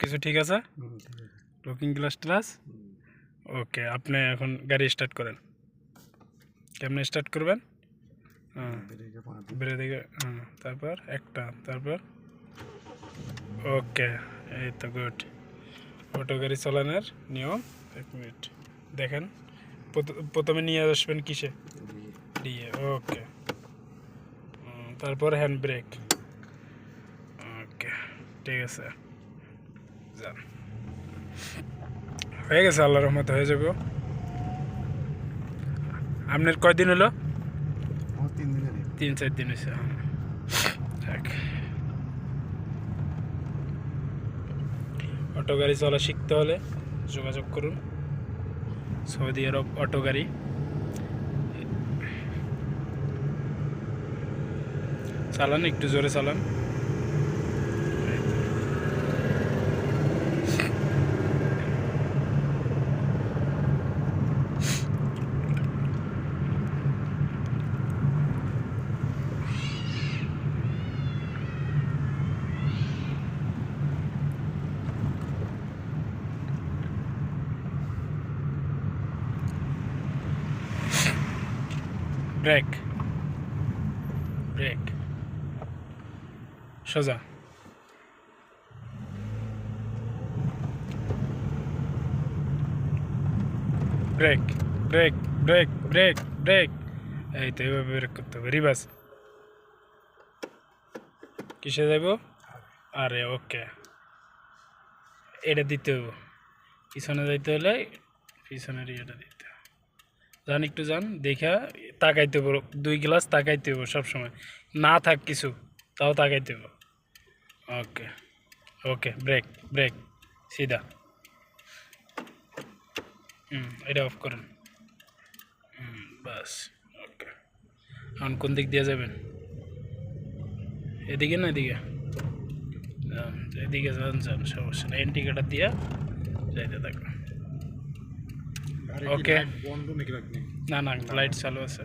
কিছু ঠিক আছে? লুকিং গ্লাস ট্লাস ওকে। আপনি এখন গাড়ি স্টার্ট করেন। কেমনে স্টার্ট করবেন? হ্যাঁ, বেড়ে দিকে, হ্যাঁ, তারপর একটা, তারপর ওকে। এই তো গুড। অটো গাড়ি চালানোর নিয়ম। 1 মিনিট দেখেন। প্রথমে নিয়ে আসবেন কিসে? দিয়ে ওকে। তারপর হ্যান্ড ব্রেক। ওকে, ঠিক আছে, যান। হয়ে গেছে, আল্লাহর রহমতে হয়ে যাবে। আপনার কয়দিন হলো? 3-4 দিন হয়েছে। হ্যাঁ, অটো গাড়ি চলা শিখতে হলে যোগাযোগ করুন। সৌদি আরব অটো গাড়ি। চালান, একটু জোরে চালান। ব্রেক, ব্রেক, সোজা। Brake, brake, brake, brake, brake. এই তো এইভাবে ব্রেক করতে হবে। রিভার্স। কিসে যাব? আরে ওকে, এটা দিতে হবে। পিছনে যাইতে হলে পিছনের ইয়েটা দিতে হবে। যান, একটু যান, দেখা তাকাইতে হবো। 2 গ্লাস তাকাইতে হবো সবসময়। না থাক কিছু, তাও তাকাইতে হবো। ওকে, ওকে, ব্রেক, ব্রেক, সিধা। এটা অফ করেন। বাস, ওকে। এখন কোন দিক দিয়ে যাবেন? এদিকে না এদিকে? এদিকে যান, যান, সমস্যা নেই। ইন্ডিকেটার দিয়ে যাইতে থাকবেন। ওকে, না না, লাইট চালু আছে।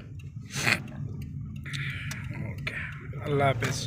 ওকে, আল্লাহ হাফেজ।